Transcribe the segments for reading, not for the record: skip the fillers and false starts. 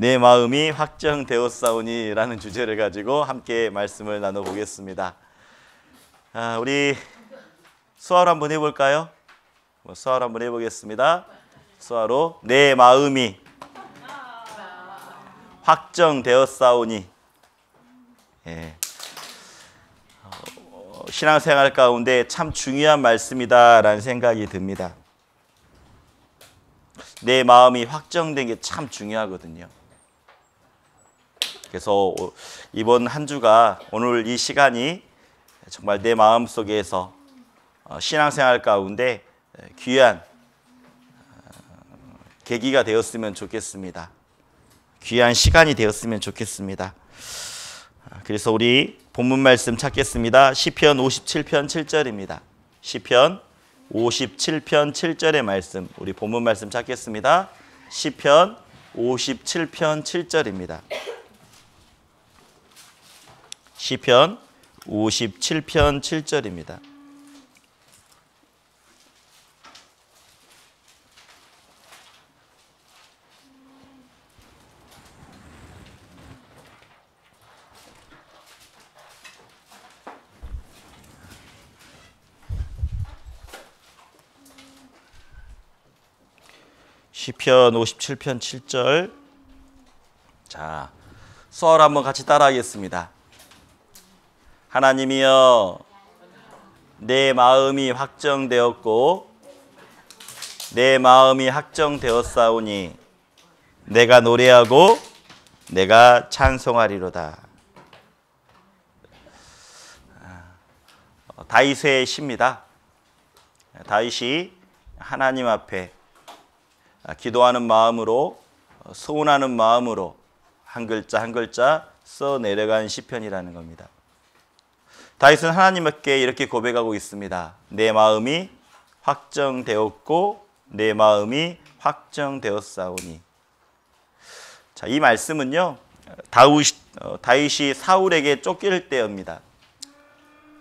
내 마음이 확정되었사오니 라는 주제를 가지고 함께 말씀을 나눠보겠습니다. 우리 수화로 한번 해볼까요? 수화로 한번 해보겠습니다. 수화로 내 마음이 확정되었사오니. 예. 신앙생활 가운데 참 중요한 말씀이다라는 생각이 듭니다. 내 마음이 확정된 게 참 중요하거든요. 그래서 이번 한 주가 오늘 이 시간이 정말 내 마음 속에서 신앙생활 가운데 귀한 계기가 되었으면 좋겠습니다. 귀한 시간이 되었으면 좋겠습니다. 그래서 우리 본문 말씀 찾겠습니다. 시편 57편 7절입니다. 시편 57편 7절의 말씀, 우리 본문 말씀 찾겠습니다. 시편 57편 7절입니다. 시편 57편 7절입니다. 시편 57편 7절. 자, 수어를 한번 같이 따라하겠습니다. 하나님이여, 내 마음이 확정되었고 내 마음이 확정되었사오니 내가 노래하고 내가 찬송하리로다. 다윗의 시입니다. 다윗이 하나님 앞에 기도하는 마음으로, 소원하는 마음으로 한 글자 한 글자 써 내려간 시편이라는 겁니다. 다윗은 하나님께 이렇게 고백하고 있습니다. 내 마음이 확정되었고 내 마음이 확정되었사오니. 자, 이 말씀은요, 다윗이 사울에게 쫓길 때입니다.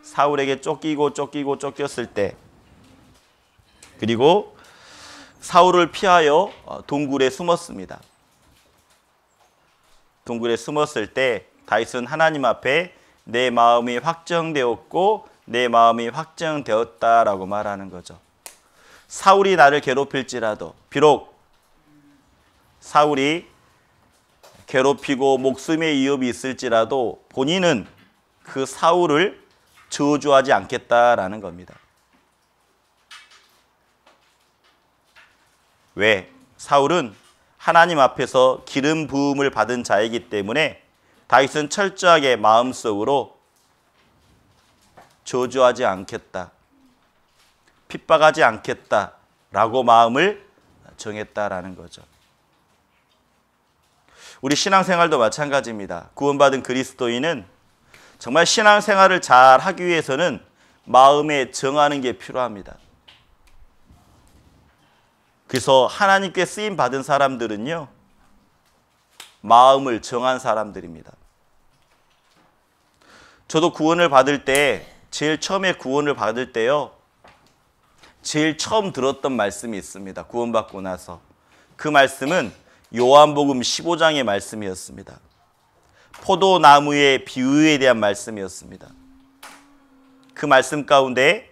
사울에게 쫓겼을 때, 그리고 사울을 피하여 동굴에 숨었습니다. 동굴에 숨었을 때 다윗은 하나님 앞에 내 마음이 확정되었고 내 마음이 확정되었다라고 말하는 거죠. 사울이 나를 괴롭힐지라도, 비록 사울이 괴롭히고 목숨의 위협이 있을지라도 본인은 그 사울을 저주하지 않겠다라는 겁니다. 왜? 사울은 하나님 앞에서 기름 부음을 받은 자이기 때문에 다윗은 철저하게 마음속으로 저주하지 않겠다, 핍박하지 않겠다라고 마음을 정했다라는 거죠. 우리 신앙생활도 마찬가지입니다. 구원받은 그리스도인은 정말 신앙생활을 잘 하기 위해서는 마음에 정하는 게 필요합니다. 그래서 하나님께 쓰임 받은 사람들은요, 마음을 정한 사람들입니다. 저도 구원을 받을 때, 제일 처음에 구원을 받을 때요, 제일 처음 들었던 말씀이 있습니다. 구원받고 나서. 그 말씀은 요한복음 15장의 말씀이었습니다. 포도나무의 비유에 대한 말씀이었습니다. 그 말씀 가운데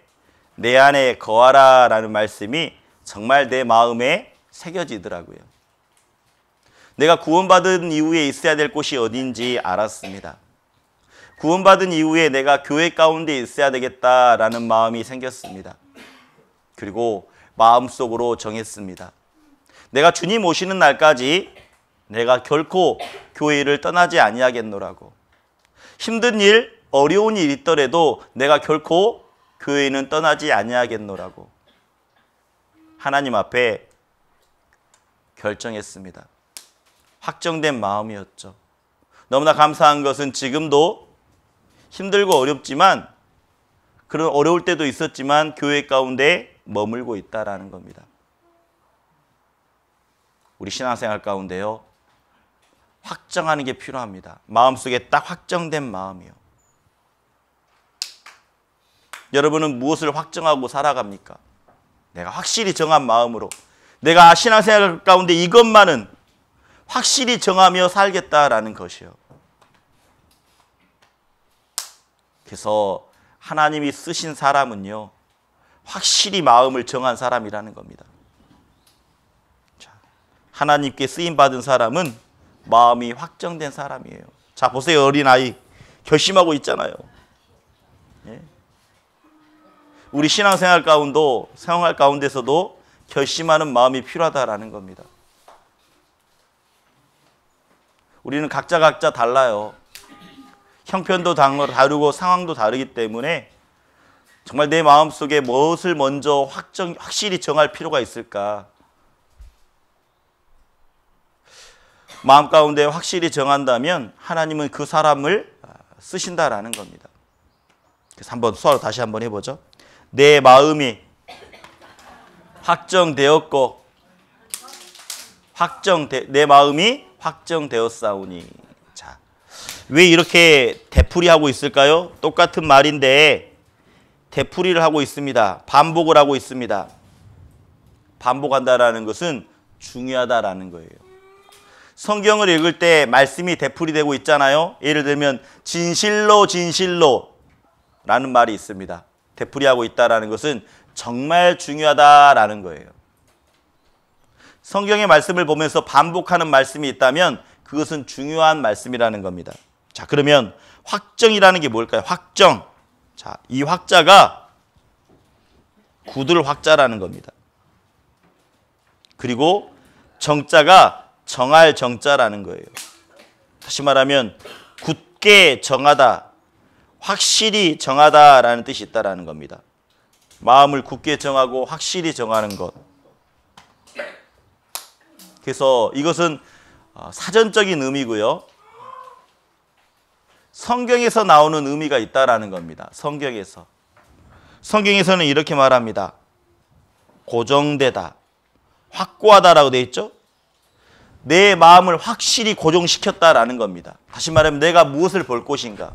내 안에 거하라 라는 말씀이 정말 내 마음에 새겨지더라고요. 내가 구원받은 이후에 있어야 될 곳이 어딘지 알았습니다. 구원받은 이후에 내가 교회 가운데 있어야 되겠다라는 마음이 생겼습니다. 그리고 마음속으로 정했습니다. 내가 주님 오시는 날까지 내가 결코 교회를 떠나지 아니하겠노라고. 힘든 일, 어려운 일 있더라도 내가 결코 교회는 떠나지 아니하겠노라고 하나님 앞에 결정했습니다. 확정된 마음이었죠. 너무나 감사한 것은 지금도 힘들고 어렵지만, 그런 어려울 때도 있었지만 교회 가운데 머물고 있다라는 겁니다. 우리 신앙생활 가운데요, 확정하는 게 필요합니다. 마음속에 딱 확정된 마음이요. 여러분은 무엇을 확정하고 살아갑니까? 내가 확실히 정한 마음으로, 내가 신앙생활 가운데 이것만은 확실히 정하며 살겠다라는 것이요. 그래서 하나님이 쓰신 사람은요, 확실히 마음을 정한 사람이라는 겁니다. 자, 하나님께 쓰임받은 사람은 마음이 확정된 사람이에요. 자, 보세요. 어린아이 결심하고 있잖아요. 예? 우리 신앙생활 가운데서도 결심하는 마음이 필요하다라는 겁니다. 우리는 각자 달라요. 형편도 다르고 상황도 다르기 때문에 정말 내 마음속에 무엇을 먼저 확실히 정할 필요가 있을까? 마음 가운데 확실히 정한다면 하나님은 그 사람을 쓰신다라는 겁니다. 그래서 한번 수화로 다시 한번 해보죠. 내 마음이 확정되었고 내 마음이 확정되었사오니. 자, 왜 이렇게 되풀이하고 있을까요? 똑같은 말인데 되풀이를 하고 있습니다. 반복을 하고 있습니다. 반복한다라는 것은 중요하다라는 거예요. 성경을 읽을 때 말씀이 되풀이되고 있잖아요. 예를 들면 진실로 라는 말이 있습니다. 되풀이하고 있다라는 것은 정말 중요하다라는 거예요. 성경의 말씀을 보면서 반복하는 말씀이 있다면 그것은 중요한 말씀이라는 겁니다. 자, 그러면 확정이라는 게 뭘까요? 확정. 자, 이 확자가 굳을 확자라는 겁니다. 그리고 정자가 정할 정자라는 거예요. 다시 말하면 굳게 정하다, 확실히 정하다라는 뜻이 있다라는 겁니다. 마음을 굳게 정하고 확실히 정하는 것. 그래서 이것은 사전적인 의미고요. 성경에서 나오는 의미가 있다라는 겁니다. 성경에서는 이렇게 말합니다. 고정되다, 확고하다라고 되어 있죠. 내 마음을 확실히 고정시켰다라는 겁니다. 다시 말하면 내가 무엇을 볼 것인가,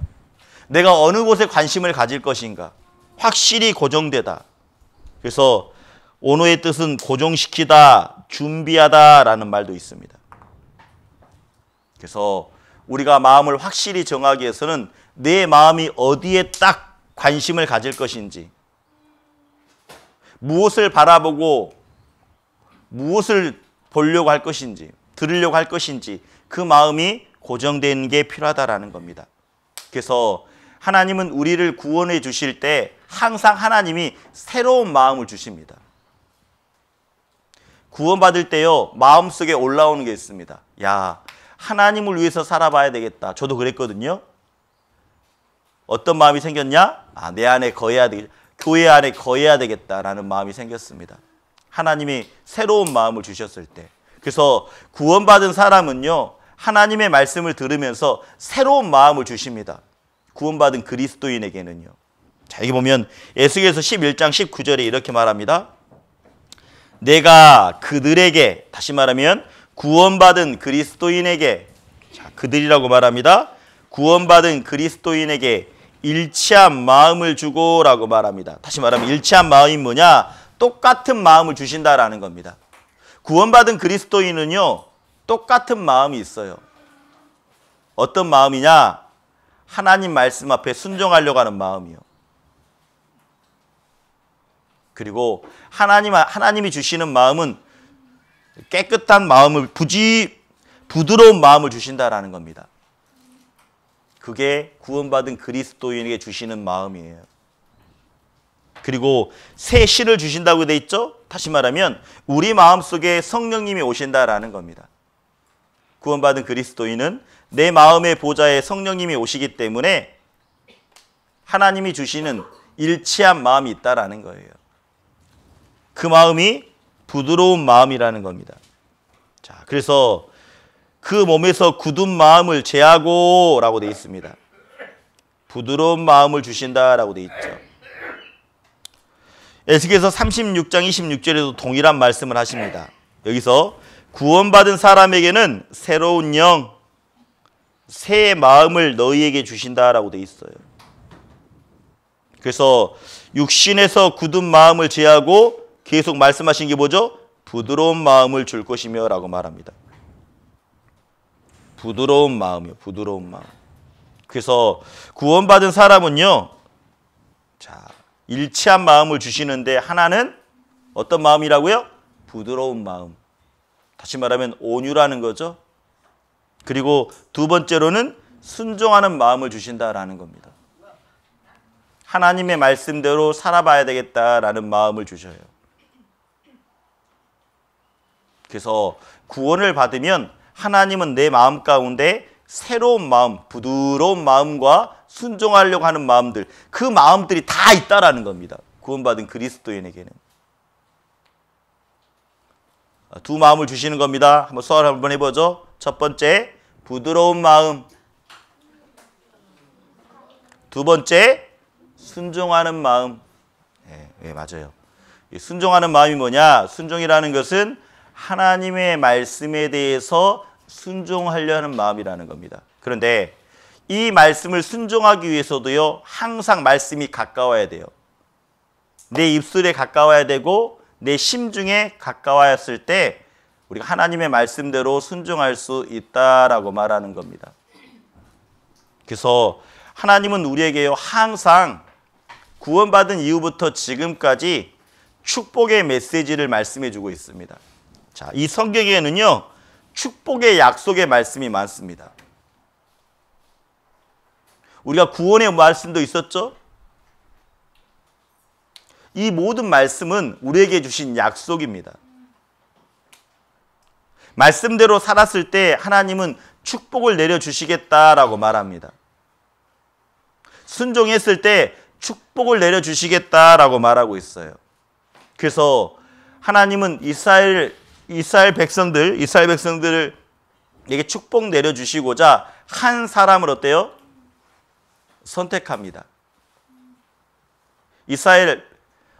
내가 어느 곳에 관심을 가질 것인가, 확실히 고정되다. 그래서 오노의 뜻은 고정시키다, 준비하다라는 말도 있습니다. 그래서 우리가 마음을 확실히 정하기 위해서는 내 마음이 어디에 딱 관심을 가질 것인지, 무엇을 바라보고 무엇을 보려고 할 것인지, 들으려고 할 것인지 그 마음이 고정되는 게 필요하다라는 겁니다. 그래서 하나님은 우리를 구원해 주실 때 항상 하나님이 새로운 마음을 주십니다. 구원받을 때요, 마음속에 올라오는 게 있습니다. 야, 하나님을 위해서 살아봐야 되겠다. 저도 그랬거든요. 어떤 마음이 생겼냐? 내 안에 거해야 되겠다. 교회 안에 거해야 되겠다라는 마음이 생겼습니다. 하나님이 새로운 마음을 주셨을 때. 그래서 구원받은 사람은요, 하나님의 말씀을 들으면서 새로운 마음을 주십니다. 구원받은 그리스도인에게는요. 자, 여기 보면 에스겔서 11장 19절에 이렇게 말합니다. 내가 그들에게, 다시 말하면 구원받은 그리스도인에게, 자, 그들이라고 말합니다. 구원받은 그리스도인에게 일치한 마음을 주고라고 말합니다. 다시 말하면 일치한 마음이 뭐냐? 똑같은 마음을 주신다라는 겁니다. 구원받은 그리스도인은요, 똑같은 마음이 있어요. 어떤 마음이냐? 하나님 말씀 앞에 순종하려고 하는 마음이요. 그리고 하나님이 주시는 마음은 깨끗한 마음을, 부드러운 마음을 주신다라는 겁니다. 그게 구원받은 그리스도인에게 주시는 마음이에요. 그리고 새 씨를 주신다고 돼 있죠? 다시 말하면 우리 마음속에 성령님이 오신다라는 겁니다. 구원받은 그리스도인은 내 마음의 보좌에 성령님이 오시기 때문에 하나님이 주시는 일치한 마음이 있다라는 거예요. 그 마음이 부드러운 마음이라는 겁니다. 자, 그래서 그 몸에서 굳은 마음을 제하고 라고 되어 있습니다. 부드러운 마음을 주신다라고 되어 있죠. 에스겔서 36장 26절에도 동일한 말씀을 하십니다. 여기서 구원받은 사람에게는 새로운 영, 새 마음을 너희에게 주신다라고 되어 있어요. 그래서 육신에서 굳은 마음을 제하고 계속 말씀하신 게 뭐죠? 부드러운 마음을 줄 것이며 라고 말합니다. 부드러운 마음이요. 부드러운 마음. 그래서 구원받은 사람은요. 자, 일치한 마음을 주시는데 하나는 어떤 마음이라고요? 부드러운 마음. 다시 말하면 온유라는 거죠. 그리고 두 번째로는 순종하는 마음을 주신다라는 겁니다. 하나님의 말씀대로 살아봐야 되겠다라는 마음을 주셔요. 그래서 구원을 받으면 하나님은 내 마음 가운데 새로운 마음, 부드러운 마음과 순종하려고 하는 마음들, 그 마음들이 다 있다라는 겁니다. 구원받은 그리스도인에게는. 두 마음을 주시는 겁니다. 한번 수화를 한번 해보죠. 첫 번째, 부드러운 마음. 두 번째, 순종하는 마음. 네, 맞아요. 순종하는 마음이 뭐냐? 순종이라는 것은 하나님의 말씀에 대해서 순종하려 하는 마음이라는 겁니다. 그런데 이 말씀을 순종하기 위해서도요, 항상 말씀이 가까워야 돼요. 내 입술에 가까워야 되고 내 심중에 가까워였을 때 우리가 하나님의 말씀대로 순종할 수 있다라고 말하는 겁니다. 그래서 하나님은 우리에게요, 항상 구원받은 이후부터 지금까지 축복의 메시지를 말씀해 주고 있습니다. 자, 이 성경에는요, 축복의 약속의 말씀이 많습니다. 우리가 구원의 말씀도 있었죠? 이 모든 말씀은 우리에게 주신 약속입니다. 말씀대로 살았을 때 하나님은 축복을 내려주시겠다라고 말합니다. 순종했을 때 축복을 내려주시겠다라고 말하고 있어요. 그래서 하나님은 이스라엘 백성들에게 축복 내려주시고자 한 사람을 어때요? 선택합니다. 이스라엘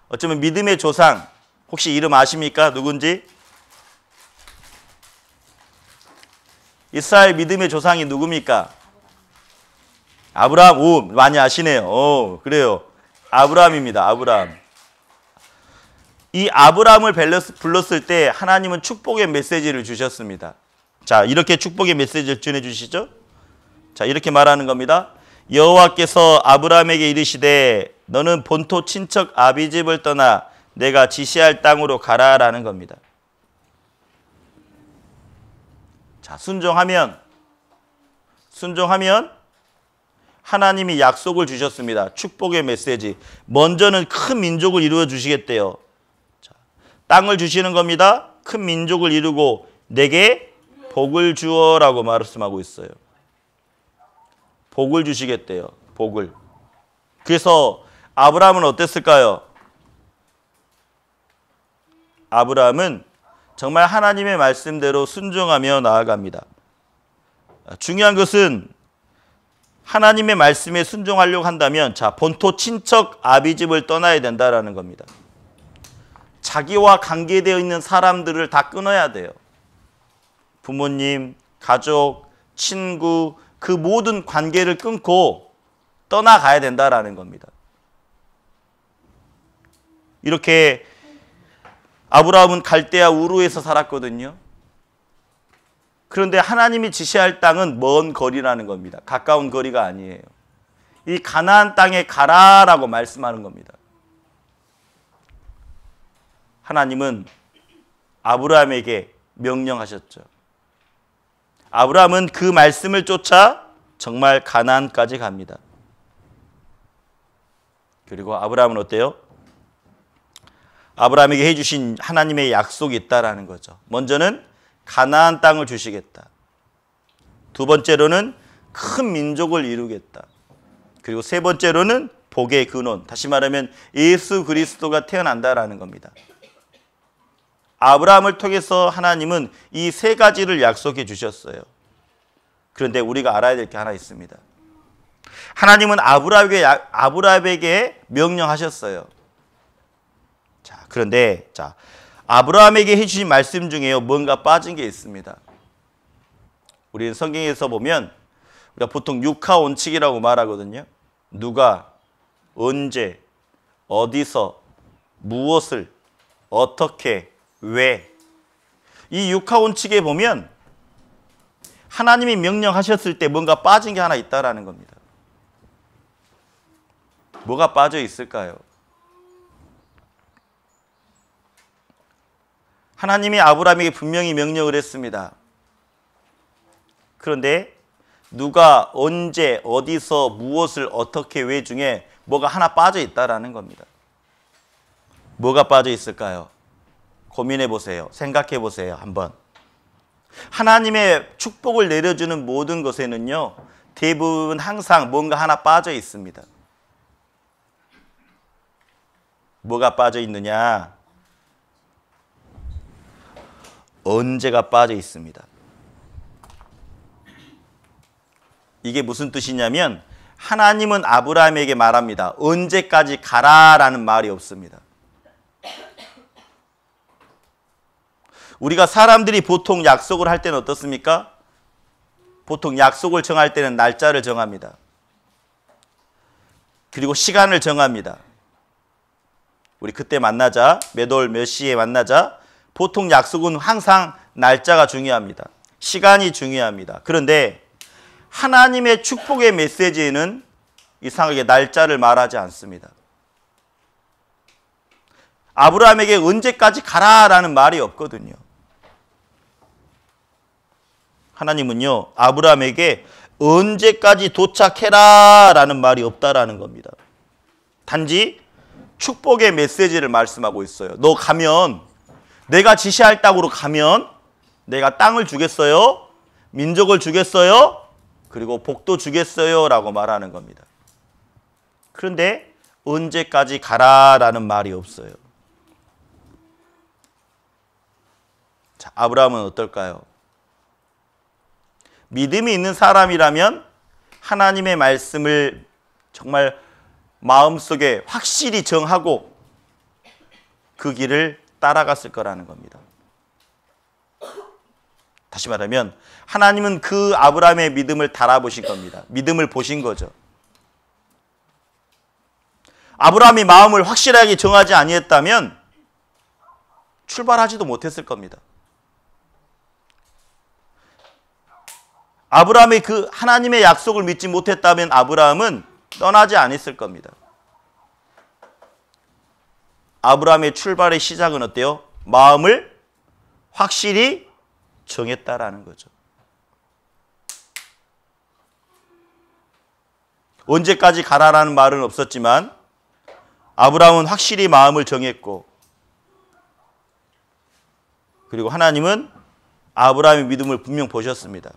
어쩌면 믿음의 조상, 혹시 이름 아십니까? 누군지? 이스라엘 믿음의 조상이 누굽니까? 아브라함. 오, 많이 아시네요. 그래요. 아브라함입니다. 아브라함. 이 아브라함을 불렀을 때 하나님은 축복의 메시지를 주셨습니다. 자, 이렇게 축복의 메시지를 전해주시죠. 자, 이렇게 말하는 겁니다. 여호와께서 아브라함에게 이르시되 너는 본토 친척 아비집을 떠나 내가 지시할 땅으로 가라라는 겁니다. 자, 순종하면 하나님이 약속을 주셨습니다. 축복의 메시지. 먼저는 큰 민족을 이루어 주시겠대요. 자, 땅을 주시는 겁니다. 큰 민족을 이루고 내게 복을 주어라고 말씀하고 있어요. 복을 주시겠대요. 복을. 그래서 아브라함은 어땠을까요? 아브라함은 정말 하나님의 말씀대로 순종하며 나아갑니다. 중요한 것은 하나님의 말씀에 순종하려고 한다면 자, 본토 친척 아비집을 떠나야 된다라는 겁니다. 자기와 관계되어 있는 사람들을 다 끊어야 돼요. 부모님, 가족, 친구, 그 모든 관계를 끊고 떠나가야 된다라는 겁니다. 이렇게 아브라함은 갈대아 우르에서 살았거든요. 그런데 하나님이 지시할 땅은 먼 거리라는 겁니다. 가까운 거리가 아니에요. 이 가나안 땅에 가라라고 말씀하는 겁니다. 하나님은 아브라함에게 명령하셨죠. 아브라함은 그 말씀을 쫓아 정말 가나안까지 갑니다. 그리고 아브라함은 어때요? 아브라함에게 해주신 하나님의 약속이 있다라는 거죠. 먼저는 가나안 땅을 주시겠다. 두 번째로는 큰 민족을 이루겠다. 그리고 세 번째로는 복의 근원. 다시 말하면 예수 그리스도가 태어난다라는 겁니다. 아브라함을 통해서 하나님은 이 세 가지를 약속해 주셨어요. 그런데 우리가 알아야 될 게 하나 있습니다. 하나님은 아브라함에게 명령하셨어요. 자, 그런데 아브라함에게 해주신 말씀 중에요, 뭔가 빠진 게 있습니다. 우리는 성경에서 보면 우리가 보통 육하 원칙이라고 말하거든요. 누가, 언제, 어디서, 무엇을, 어떻게, 왜. 이 육하 원칙에 보면 하나님이 명령하셨을 때 뭔가 빠진 게 하나 있다라는 겁니다. 뭐가 빠져 있을까요? 하나님이 아브라함에게 분명히 명령을 했습니다. 그런데 누가 언제 어디서 무엇을 어떻게 왜 중에 뭐가 하나 빠져 있다라는 겁니다. 뭐가 빠져 있을까요? 고민해 보세요. 생각해 보세요. 한번. 하나님의 축복을 내려주는 모든 것에는요, 대부분 항상 뭔가 하나 빠져 있습니다. 뭐가 빠져 있느냐? 언제가 빠져 있습니다. 이게 무슨 뜻이냐면 하나님은 아브라함에게 말합니다. 언제까지 가라라는 말이 없습니다. 우리가 사람들이 보통 약속을 할 때는 어떻습니까? 보통 약속을 정할 때는 날짜를 정합니다. 그리고 시간을 정합니다. 우리 그때 만나자, 몇 월 몇 시에 만나자. 보통 약속은 항상 날짜가 중요합니다. 시간이 중요합니다. 그런데 하나님의 축복의 메시지에는 이상하게 날짜를 말하지 않습니다. 아브라함에게 언제까지 가라라는 말이 없거든요. 하나님은요, 아브라함에게 언제까지 도착해라라는 말이 없다라는 겁니다. 단지 축복의 메시지를 말씀하고 있어요. 너 가면, 내가 지시할 땅으로 가면 내가 땅을 주겠어요, 민족을 주겠어요, 그리고 복도 주겠어요 라고 말하는 겁니다. 그런데 언제까지 가라라는 말이 없어요. 자, 아브라함은 어떨까요? 믿음이 있는 사람이라면 하나님의 말씀을 정말 마음속에 확실히 정하고 그 길을 따라갔을 거라는 겁니다. 다시 말하면 하나님은 그 아브라함의 믿음을 달아보신 겁니다. 믿음을 보신 거죠. 아브라함이 마음을 확실하게 정하지 아니했다면 출발하지도 못했을 겁니다. 아브라함이 그 하나님의 약속을 믿지 못했다면 아브라함은 떠나지 않았을 겁니다. 아브라함의 출발의 시작은 어때요? 마음을 확실히 정했다라는 거죠. 언제까지 가라라는 말은 없었지만 아브라함은 확실히 마음을 정했고, 그리고 하나님은 아브라함의 믿음을 분명 보셨습니다.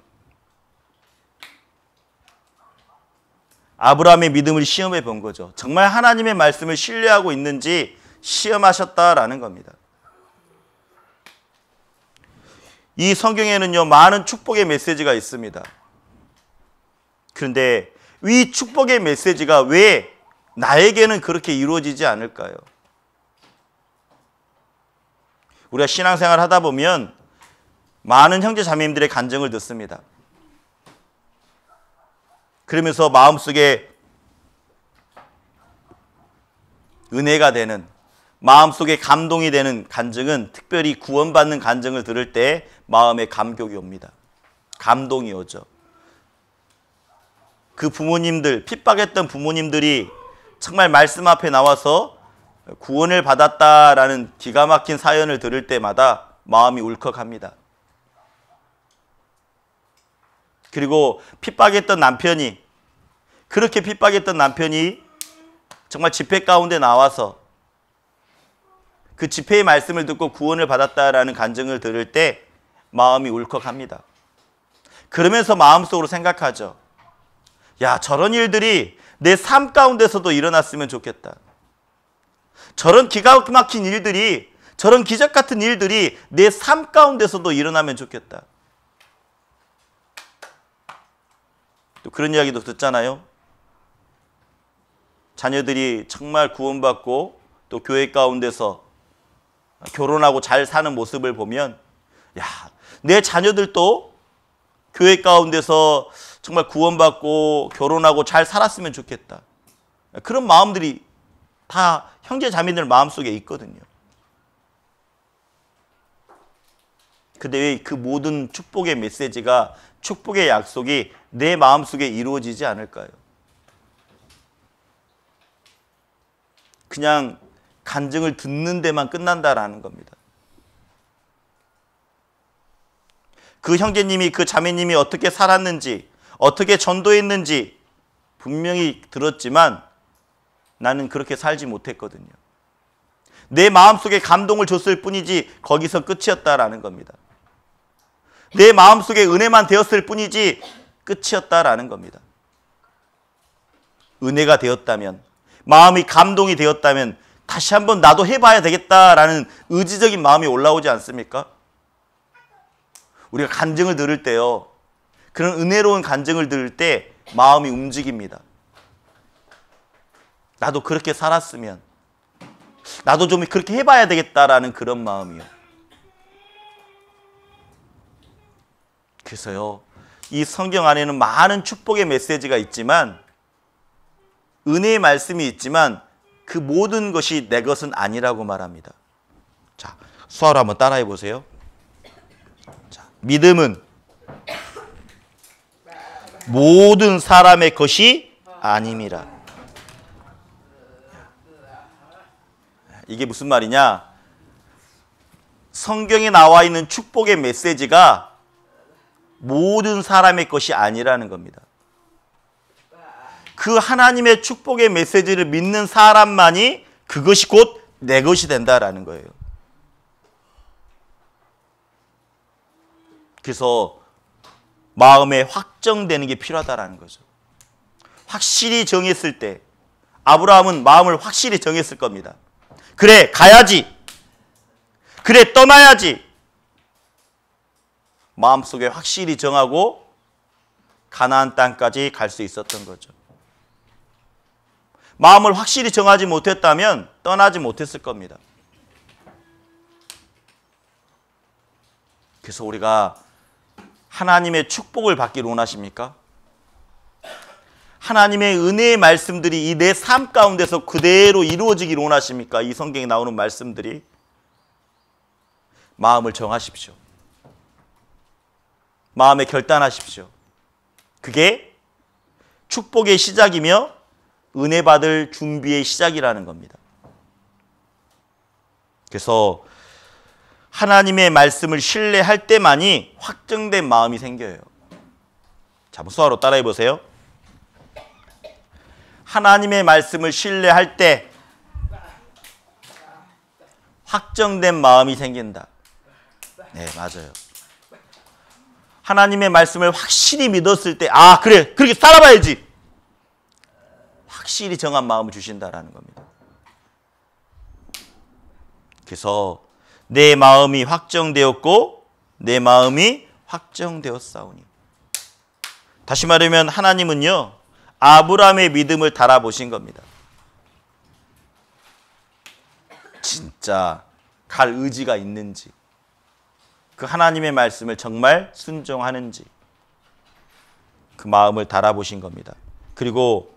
아브라함의 믿음을 시험해 본 거죠. 정말 하나님의 말씀을 신뢰하고 있는지 시험하셨다라는 겁니다. 이 성경에는요, 많은 축복의 메시지가 있습니다. 그런데 이 축복의 메시지가 왜 나에게는 그렇게 이루어지지 않을까요? 우리가 신앙생활 하다 보면 많은 형제 자매님들의 간증을 듣습니다. 그러면서 마음속에 은혜가 되는, 마음속에 감동이 되는 간증은, 특별히 구원받는 간증을 들을 때 마음에 감격이 옵니다. 감동이 오죠. 그 부모님들, 핍박했던 부모님들이 정말 말씀 앞에 나와서 구원을 받았다라는 기가 막힌 사연을 들을 때마다 마음이 울컥합니다. 그리고 핍박했던 남편이, 그렇게 핍박했던 남편이 정말 집회 가운데 나와서 그 집회의 말씀을 듣고 구원을 받았다라는 간증을 들을 때 마음이 울컥합니다. 그러면서 마음속으로 생각하죠. 야, 저런 일들이 내 삶 가운데서도 일어났으면 좋겠다. 저런 기가 막힌 일들이, 저런 기적 같은 일들이 내 삶 가운데서도 일어나면 좋겠다. 또 그런 이야기도 듣잖아요. 자녀들이 정말 구원받고 또 교회 가운데서 결혼하고 잘 사는 모습을 보면, 야, 내 자녀들도 교회 가운데서 정말 구원받고 결혼하고 잘 살았으면 좋겠다. 그런 마음들이 다 형제 자매들 마음속에 있거든요. 근데 왜 그 모든 축복의 메시지가, 축복의 약속이 내 마음속에 이루어지지 않을까요? 그냥 간증을 듣는 데만 끝난다라는 겁니다. 그 형제님이, 그 자매님이 어떻게 살았는지, 어떻게 전도했는지 분명히 들었지만 나는 그렇게 살지 못했거든요. 내 마음속에 감동을 줬을 뿐이지 거기서 끝이었다라는 겁니다. 내 마음속에 은혜만 되었을 뿐이지 끝이었다라는 겁니다. 은혜가 되었다면, 마음이 감동이 되었다면 다시 한번 나도 해봐야 되겠다라는 의지적인 마음이 올라오지 않습니까? 우리가 간증을 들을 때요, 그런 은혜로운 간증을 들을 때 마음이 움직입니다. 나도 그렇게 살았으면, 나도 좀 그렇게 해봐야 되겠다라는 그런 마음이요. 그래서요, 이 성경 안에는 많은 축복의 메시지가 있지만, 은혜의 말씀이 있지만 그 모든 것이 내 것은 아니라고 말합니다. 자, 수화로 한번 따라해 보세요. 자, 믿음은 모든 사람의 것이 아님이라. 이게 무슨 말이냐? 성경에 나와 있는 축복의 메시지가 모든 사람의 것이 아니라는 겁니다. 그 하나님의 축복의 메시지를 믿는 사람만이 그것이 곧 내 것이 된다라는 거예요. 그래서 마음에 확정되는 게 필요하다라는 거죠. 확실히 정했을 때, 아브라함은 마음을 확실히 정했을 겁니다. 그래, 가야지. 그래, 떠나야지. 마음속에 확실히 정하고 가나안 땅까지 갈 수 있었던 거죠. 마음을 확실히 정하지 못했다면 떠나지 못했을 겁니다. 그래서 우리가 하나님의 축복을 받기를 원하십니까? 하나님의 은혜의 말씀들이 이 내 삶 가운데서 그대로 이루어지기를 원하십니까? 이 성경에 나오는 말씀들이. 마음을 정하십시오. 마음에 결단하십시오. 그게 축복의 시작이며 은혜 받을 준비의 시작이라는 겁니다. 그래서 하나님의 말씀을 신뢰할 때만이 확정된 마음이 생겨요. 자, 한번 수화로 따라해 보세요. 하나님의 말씀을 신뢰할 때 확정된 마음이 생긴다. 네, 맞아요. 하나님의 말씀을 확실히 믿었을 때, 아, 그래, 그렇게 살아봐야지. 확실히 정한 마음을 주신다라는 겁니다. 그래서 내 마음이 확정되었고 내 마음이 확정되었사오니. 다시 말하면 하나님은요, 아브라함의 믿음을 달아보신 겁니다. 진짜 갈 의지가 있는지, 그 하나님의 말씀을 정말 순종하는지 그 마음을 달아보신 겁니다. 그리고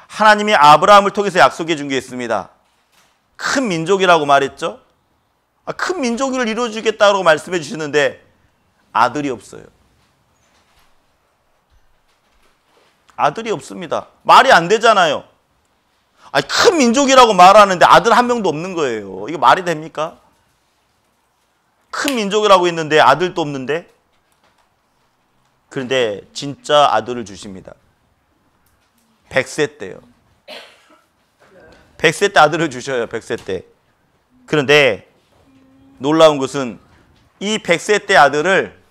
하나님이 아브라함을 통해서 약속해 준 게 있습니다. 큰 민족이라고 말했죠. 큰 민족을 이루어주겠다고 말씀해 주시는데 아들이 없어요. 아들이 없습니다. 말이 안 되잖아요. 큰 민족이라고 말하는데 아들 한 명도 없는 거예요. 이게 말이 됩니까? 큰 민족이라고 했는데 아들도 없는데. 그런데 진짜 아들을 주십니다. 100세 때요. 100세 때 아들을 주셔요. 100세 때. 그런데 놀라운 것은 이 100세 때 아들을,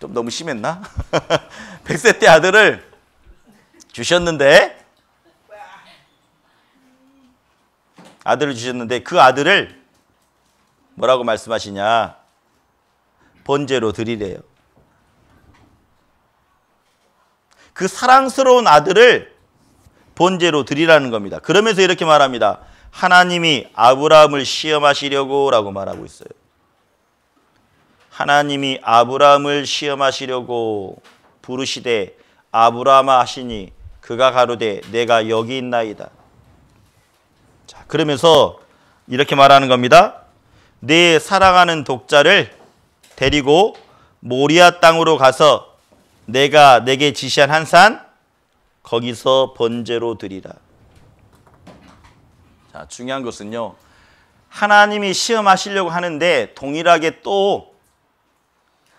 좀 너무 심했나? 100세 때 아들을 주셨는데, 그 아들을 뭐라고 말씀하시냐? 번제로 드리래요. 그 사랑스러운 아들을 번제로 드리라는 겁니다. 그러면서 이렇게 말합니다. 하나님이 아브라함을 시험하시려고 라고 말하고 있어요. 하나님이 아브라함을 시험하시려고 부르시되 아브라함아 하시니 그가 가로되 내가 여기 있나이다. 자, 그러면서 이렇게 말하는 겁니다. 내 사랑하는 독자를 데리고 모리아 땅으로 가서 내가 내게 지시한 한 산 거기서 번제로 드리라. 자, 중요한 것은요. 하나님이 시험하시려고 하는데 동일하게 또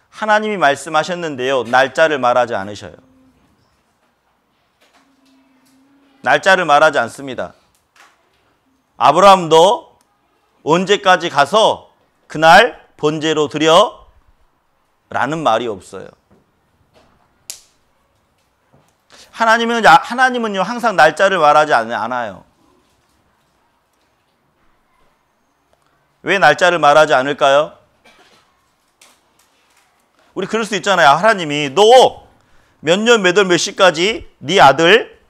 하나님이 말씀하셨는데요. 날짜를 말하지 않으셔요. 날짜를 말하지 않습니다. 아브라함도 언제까지 가서 그날 번제로 드려? 라는 말이 없어요. 하나님은요, 항상 날짜를 말하지 않아요. 왜 날짜를 말하지 않을까요? 우리 그럴 수 있잖아요. 하나님이 너 몇 년 몇 월 몇 시까지 네 아들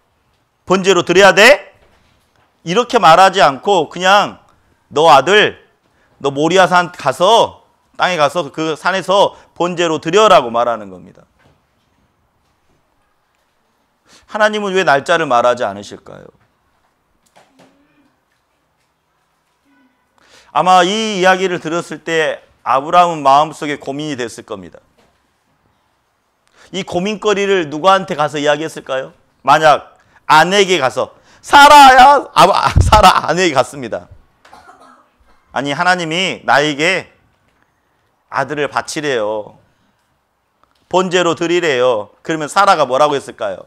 번제로 드려야 돼? 이렇게 말하지 않고 그냥 너 아들 너 모리아산 가서 땅에 가서 그 산에서 번제로 드려라고 말하는 겁니다. 하나님은 왜 날짜를 말하지 않으실까요? 아마 이 이야기를 들었을 때 아브라함은 마음속에 고민이 됐을 겁니다. 이 고민거리를 누구한테 가서 이야기했을까요? 만약 아내에게 가서 사라야, 사라 아내에게 갔습니다. 아니 하나님이 나에게 아들을 바치래요. 번제로 드리래요. 그러면 사라가 뭐라고 했을까요?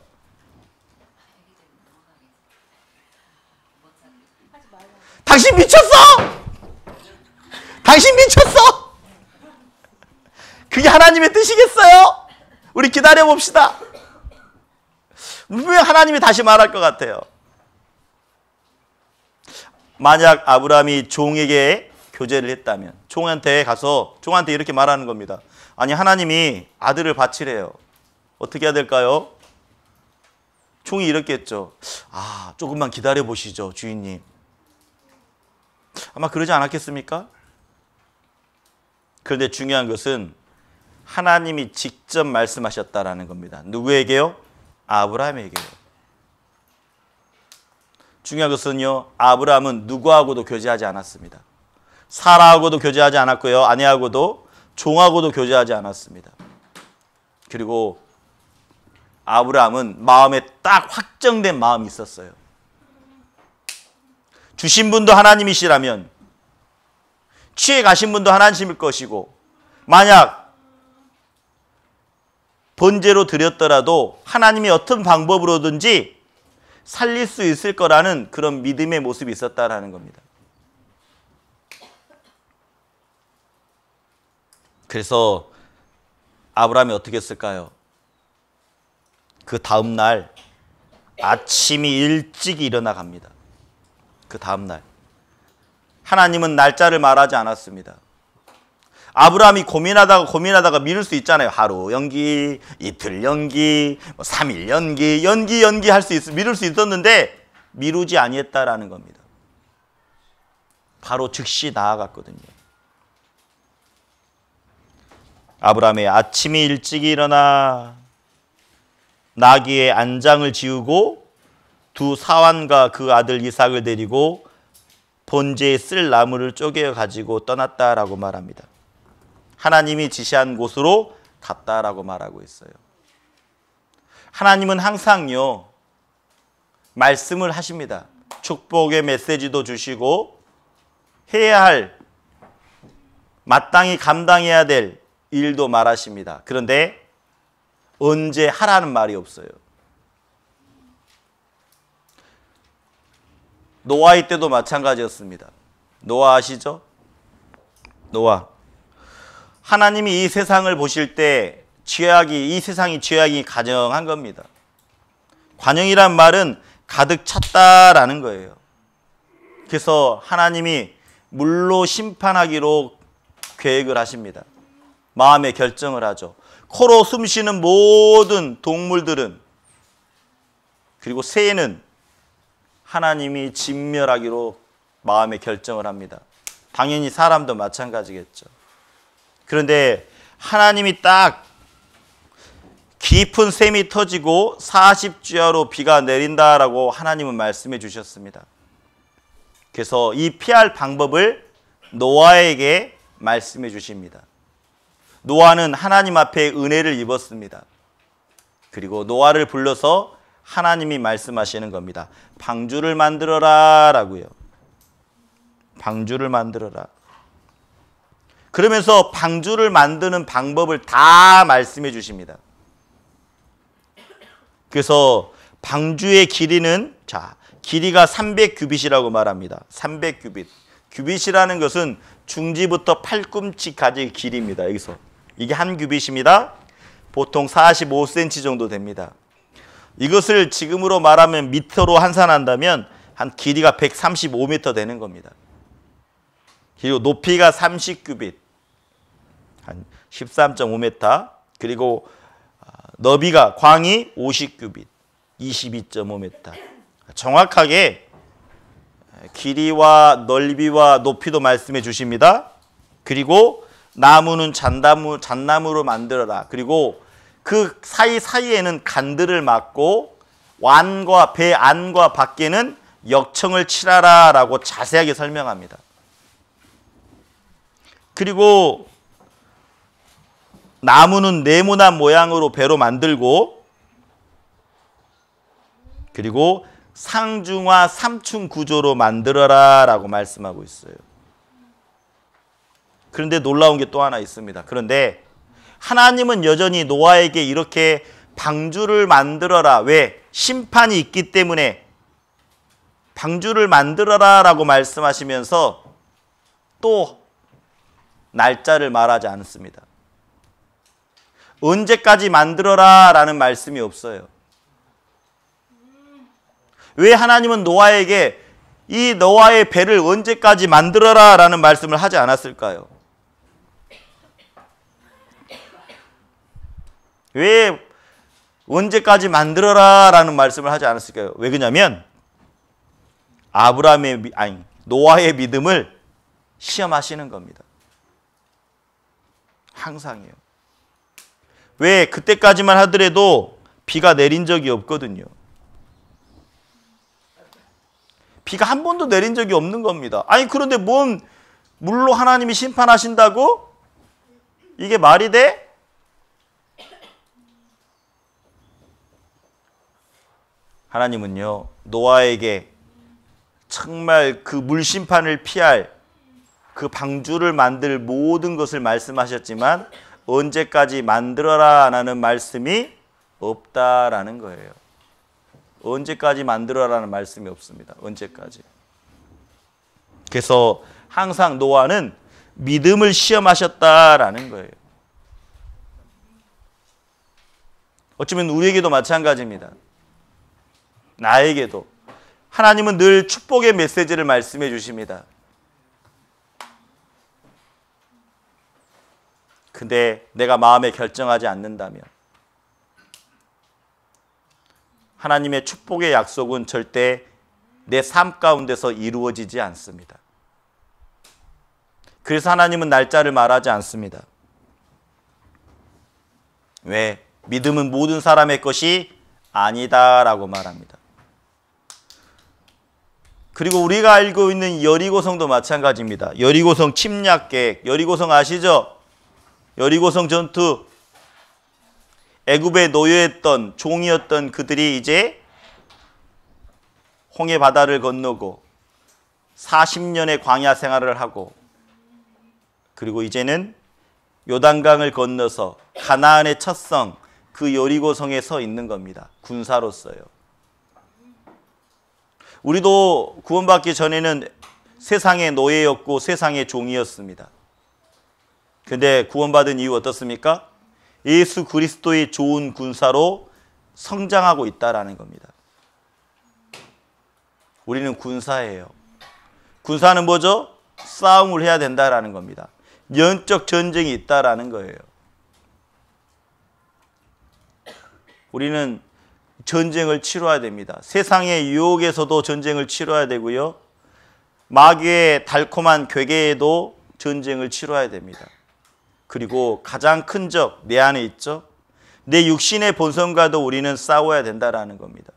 당신 미쳤어? 당신 미쳤어? 그게 하나님의 뜻이겠어요? 우리 기다려봅시다. 분명 하나님이 다시 말할 것 같아요. 만약 아브라함이 종에게 교제를 했다면 종한테 가서 종한테 이렇게 말하는 겁니다. 아니 하나님이 아들을 바치래요. 어떻게 해야 될까요? 종이 이렇게 했죠. 아, 조금만 기다려보시죠, 주인님. 아마 그러지 않았겠습니까? 그런데 중요한 것은 하나님이 직접 말씀하셨다라는 겁니다. 누구에게요? 아브라함에게요. 중요한 것은요, 아브라함은 누구하고도 교제하지 않았습니다. 사라하고도 교제하지 않았고요, 아내하고도 종하고도 교제하지 않았습니다. 그리고 아브라함은 마음에 딱 확정된 마음이 있었어요. 주신 분도 하나님이시라면 취해 가신 분도 하나님일 것이고 만약 번제로 드렸더라도 하나님이 어떤 방법으로든지 살릴 수 있을 거라는 그런 믿음의 모습이 있었다라는 겁니다. 그래서 아브라함이 어떻게 했을까요? 그 다음 날 아침이 일찍 일어나 갑니다. 그 다음 날 하나님은 날짜를 말하지 않았습니다. 아브라함이 고민하다가 미룰 수 있잖아요. 하루 연기, 이틀 연기, 3일 연기 할 수 미룰 수 있었는데 미루지 아니했다라는 겁니다. 바로 즉시 나아갔거든요. 아브라함의 아침이 일찍 일어나 나귀의 안장을 지우고 두 사환과 그 아들 이삭을 데리고 번제에 쓸 나무를 쪼개 가지고 떠났다라고 말합니다. 하나님이 지시한 곳으로 갔다라고 말하고 있어요. 하나님은 항상요 말씀을 하십니다. 축복의 메시지도 주시고 해야 할 마땅히 감당해야 될 일도 말하십니다. 그런데 언제 하라는 말이 없어요. 노아의 때도 마찬가지였습니다. 노아 아시죠? 노아. 하나님이 이 세상을 보실 때 이 세상이 죄악이 관영한 겁니다. 관영이란 말은 가득 찼다라는 거예요. 그래서 하나님이 물로 심판하기로 계획을 하십니다. 마음의 결정을 하죠. 코로 숨쉬는 모든 동물들은 그리고 새는 하나님이 진멸하기로 마음의 결정을 합니다. 당연히 사람도 마찬가지겠죠. 그런데 하나님이 딱 깊은 샘이 터지고 40주야로 비가 내린다라고 하나님은 말씀해 주셨습니다. 그래서 이 피할 방법을 노아에게 말씀해 주십니다. 노아는 하나님 앞에 은혜를 입었습니다. 그리고 노아를 불러서 하나님이 말씀하시는 겁니다. 방주를 만들어라 라고요. 방주를 만들어라. 그러면서 방주를 만드는 방법을 다 말씀해 주십니다. 그래서 방주의 길이는 길이가 300규빗이라고 말합니다. 300규빗. 규빗이라는 것은 중지부터 팔꿈치까지의 길이입니다. 여기서. 이게 한 규빗입니다. 보통 45cm 정도 됩니다. 이것을 지금으로 말하면 미터로 환산한다면 한 길이가 135m 되는 겁니다. 그리고 높이가 30규빗, 한 13.5m. 그리고 너비가 광이 50규빗, 22.5m. 정확하게 길이와 넓이와 높이도 말씀해 주십니다. 그리고 나무는 잣나무로 만들어라. 그리고 그 사이사이에는 간들을 막고 배 안과 밖에는 역청을 칠하라 라고 자세하게 설명합니다. 그리고 나무는 네모난 모양으로 배로 만들고, 그리고 상중하 삼층 구조로 만들어라 라고 말씀하고 있어요. 그런데 놀라운 게 또 하나 있습니다. 그런데 하나님은 여전히 노아에게 이렇게 방주를 만들어라. 왜? 심판이 있기 때문에 방주를 만들어라 라고 말씀하시면서 또 날짜를 말하지 않습니다. 언제까지 만들어라 라는 말씀이 없어요. 왜 하나님은 노아에게 이 노아의 배를 언제까지 만들어라 라는 말씀을 하지 않았을까요? 왜 언제까지 만들어라 라는 말씀을 하지 않았을까요? 왜 그러냐면 노아의 믿음을 시험하시는 겁니다. 항상이요. 왜? 그때까지만 하더라도 비가 내린 적이 없거든요. 비가 한 번도 내린 적이 없는 겁니다. 그런데 뭔 물로 하나님이 심판하신다고? 이게 말이 돼? 하나님은요, 노아에게 정말 그 물심판을 피할 그 방주를 만들 모든 것을 말씀하셨지만 언제까지 만들어라라는 말씀이 없다라는 거예요. 언제까지 만들어라는 말씀이 없습니다. 언제까지. 그래서 항상 노아는 믿음을 시험하셨다라는 거예요. 어쩌면 우리에게도 마찬가지입니다. 나에게도. 하나님은 늘 축복의 메시지를 말씀해 주십니다. 근데 내가 마음에 결정하지 않는다면 하나님의 축복의 약속은 절대 내 삶 가운데서 이루어지지 않습니다. 그래서 하나님은 날짜를 말하지 않습니다. 왜? 믿음은 모든 사람의 것이 아니다라고 말합니다. 그리고 우리가 알고 있는 여리고성도 마찬가지입니다. 여리고성 침략 계획, 여리고성 아시죠? 여리고성 전투. 애굽에 노예했던 종이었던 그들이 이제 홍해 바다를 건너고 40년의 광야 생활을 하고, 그리고 이제는 요단강을 건너서 가나안의 첫 성, 그 여리고성에 서 있는 겁니다. 군사로서요. 우리도 구원받기 전에는 세상의 노예였고 세상의 종이었습니다. 근데 구원받은 이유 어떻습니까? 예수 그리스도의 좋은 군사로 성장하고 있다라는 겁니다. 우리는 군사예요. 군사는 뭐죠? 싸움을 해야 된다라는 겁니다. 영적 전쟁이 있다라는 거예요. 우리는 전쟁을 치러야 됩니다. 세상의 유혹에서도 전쟁을 치러야 되고요. 마귀의 달콤한 괴계에도 전쟁을 치러야 됩니다. 그리고 가장 큰 적, 내 안에 있죠. 내 육신의 본성과도 우리는 싸워야 된다라는 겁니다.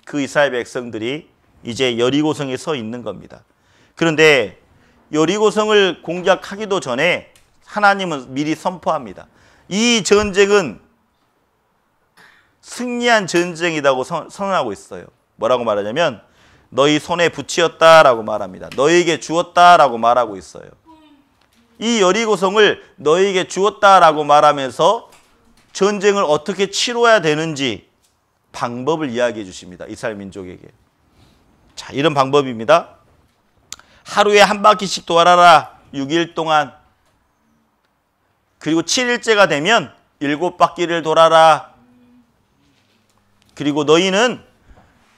그 이스라엘 백성들이 이제 여리고성에 서 있는 겁니다. 그런데 여리고성을 공격하기도 전에 하나님은 미리 선포합니다. 이 전쟁은 승리한 전쟁이라고 선언하고 있어요. 뭐라고 말하냐면 너희 손에 붙이었다라고 말합니다. 너희에게 주었다라고 말하고 있어요. 이 여리고성을 너희에게 주었다라고 말하면서 전쟁을 어떻게 치러야 되는지 방법을 이야기해 주십니다. 이스라엘 민족에게. 자, 이런 방법입니다. 하루에 한 바퀴씩 돌아라. 6일 동안. 그리고 7일째가 되면 7바퀴를 돌아라. 그리고 너희는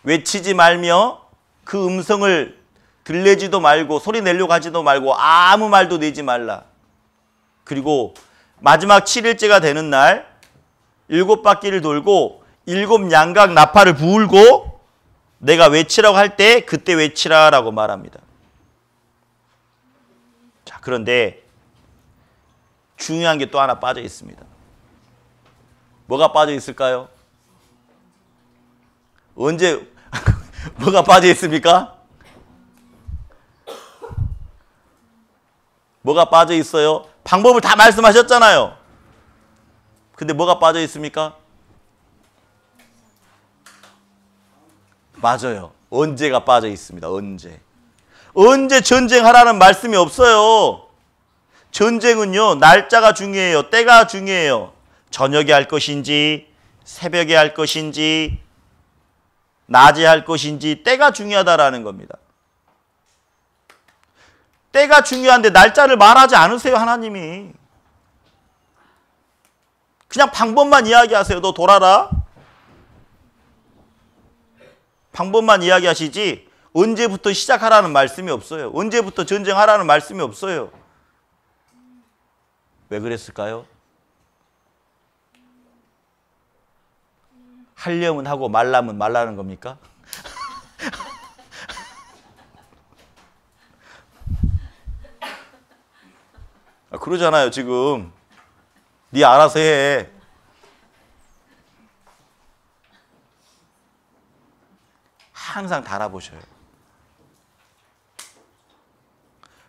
외치지 말며 그 음성을 들리지도 말고 소리 내려고 하지도 말고 아무 말도 내지 말라. 그리고 마지막 7일째가 되는 날 7바퀴를 돌고 7양각 나팔을 불고 내가 외치라고 할 때 그때 외치라라고 말합니다. 자, 그런데 중요한 게 또 하나 빠져 있습니다. 뭐가 빠져 있을까요? 언제 뭐가 빠져 있습니까? 뭐가 빠져 있어요? 방법을 다 말씀하셨잖아요. 근데 뭐가 빠져 있습니까? 맞아요. 언제가 빠져 있습니다. 언제 전쟁하라는 말씀이 없어요. 전쟁은요, 날짜가 중요해요. 때가 중요해요. 저녁에 할 것인지 새벽에 할 것인지 낮에 할 것인지 때가 중요하다라는 겁니다. 때가 중요한데 날짜를 말하지 않으세요, 하나님이. 그냥 방법만 이야기하세요. 너 돌아라. 방법만 이야기하시지 언제부터 시작하라는 말씀이 없어요. 언제부터 전쟁하라는 말씀이 없어요. 왜 그랬을까요? 하려면 하고 말라면 말라는 겁니까? 그러잖아요, 지금. 네 알아서 해. 항상 달아보셔요.